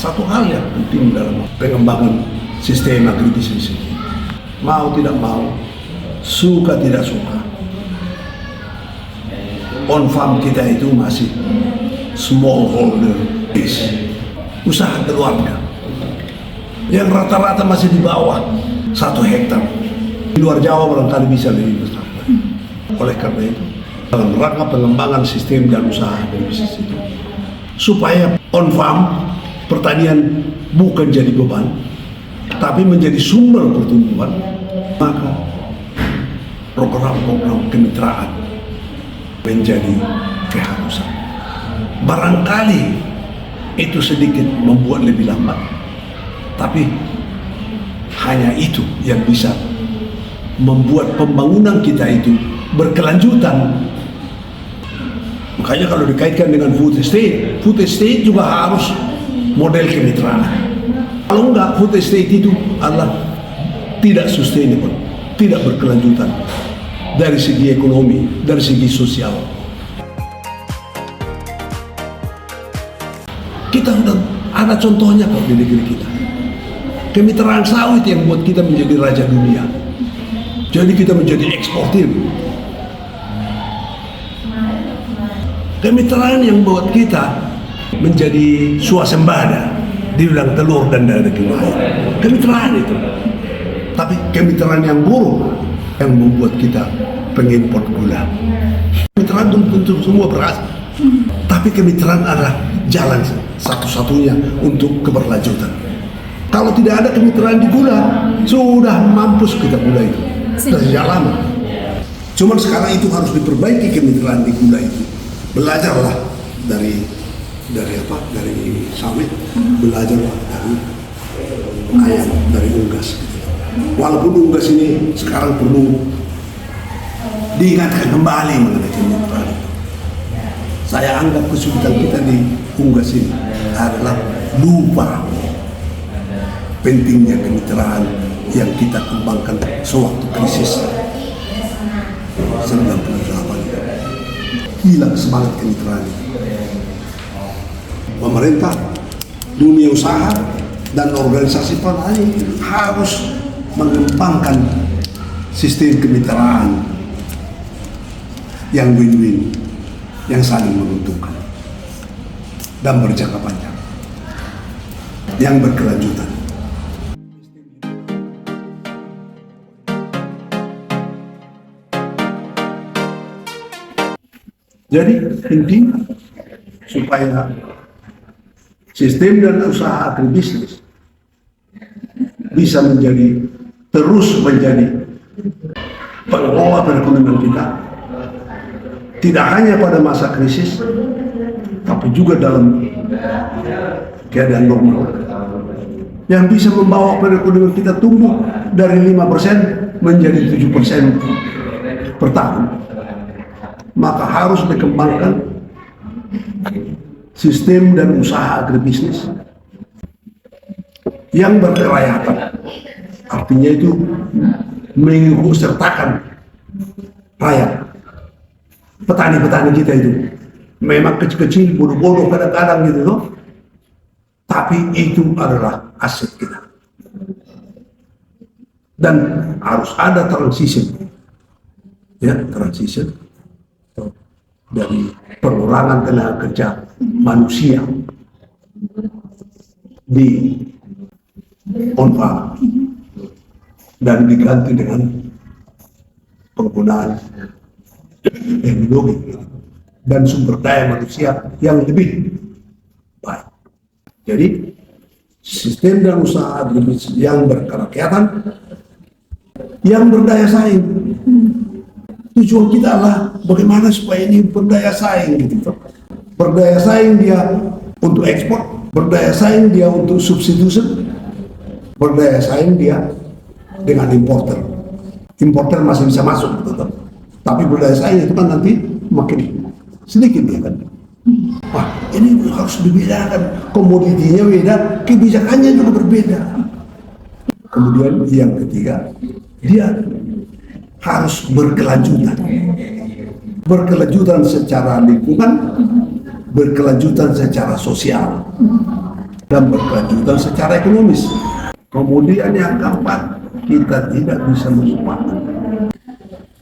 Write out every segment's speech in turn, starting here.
satu hal yang penting dalam pengembangan sistem agribisnis ini. Mau tidak mau, suka tidak suka, on farm kita itu masih smallholder base, usaha keluarga yang rata-rata masih di bawah 1 hektar. Di luar Jawa barangkali bisa lebih besar. Oleh karena itu, dalam rangka pengembangan sistem dan usaha agribisnis itu, supaya on farm pertanian bukan jadi beban, tapi menjadi sumber pertumbuhan, maka program-program kemitraan menjadi keharusan. Barangkali itu sedikit membuat lebih lambat, tapi hanya itu yang bisa membuat pembangunan kita itu berkelanjutan. Makanya kalau dikaitkan dengan food estate juga harus model kemitraan. Kalau enggak, food estate itu adalah tidak sustainable, tidak berkelanjutan dari segi ekonomi, dari segi sosial. Kita sudah ada contohnya kok di negeri kita. Kemitraan sawit yang buat kita menjadi raja dunia. Jadi kita menjadi eksportir. Kemitraan yang buat kita menjadi swasembada di bidang telur dan daging ayam. Kemitraan itu. Tapi kemitraan yang buruk yang membuat kita pengimpor gula. Kemitraan tentu semua berhasil. Tapi kemitraan adalah jalan satu-satunya untuk keberlanjutan. Kalau tidak ada kemitraan di gula, sudah mampus kita gula itu. Sejak lama. Cuman sekarang itu harus diperbaiki kemitraan di gula itu. Belajarlah dari sawit, belajarlah dari ayam, dari unggas. Walaupun unggas ini sekarang perlu diingatkan kembali mengenai kemitraan itu. Saya anggap kesulitan kita di unggas ini adalah lupa pentingnya kemitraan yang kita kembangkan sewaktu krisis 98. Hilang semangat kemitraan itu. Pemerintah, dunia usaha, dan organisasi petani harus mengembangkan sistem kemitraan yang win-win, yang saling menguntungkan dan berjangka panjang, yang berkelanjutan. Jadi penting supaya sistem dan usaha agribisnis bisa terus menjadi pengelola perekonomian kita, tidak hanya pada masa krisis, tapi juga dalam keadaan normal, yang bisa membawa perekonomian kita tumbuh dari 5% menjadi 7% per tahun. Maka harus dikembangkan sistem dan usaha agribisnis yang berkerakyatan. Artinya itu mengikut sertakan rakyat. Petani-petani kita itu memang kecil-kecil, bodoh-bodoh kadang-kadang gitu loh, tapi itu adalah aset kita. Dan harus ada transition, ya, transition dari pengurangan tenaga kerja manusia di on farm dan diganti dengan penggunaan teknologi dan sumber daya manusia yang lebih baik. Jadi sistem dan usaha agribisnis yang berkerakyatan, yang berdaya saing. Tujuan kita adalah bagaimana supaya ini berdaya saing gitu. Berdaya saing dia untuk ekspor, berdaya saing dia untuk substitution, berdaya saing dia dengan importer. Importer masih bisa masuk tetap. Tapi berdaya saing itu kan nanti makin sedikit dia kan. Wah, ini harus dibedakan. Komoditinya beda, kebijakannya juga berbeda. Kemudian yang ketiga, dia harus berkelanjutan. Berkelanjutan secara lingkungan, berkelanjutan secara sosial. dan berkelanjutan secara ekonomis. Kemudian yang keempat, kita tidak bisa melupakan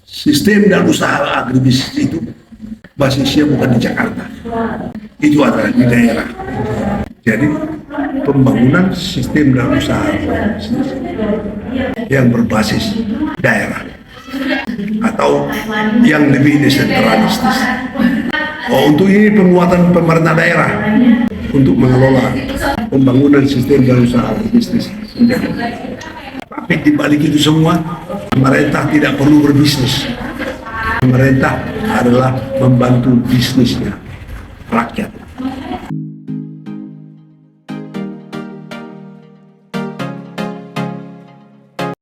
sistem dan usaha agribisnis itu basisnya bukan di Jakarta, itu adalah di daerah. Jadi pembangunan sistem dan usaha agribisnis yang berbasis daerah atau yang lebih desentralistis. Untuk ini penguatan pemerintah daerah untuk mengelola pembangunan sistem dan usaha agribisnis. Tapi di balik itu semua, pemerintah tidak perlu berbisnis. Pemerintah adalah membantu bisnisnya rakyat.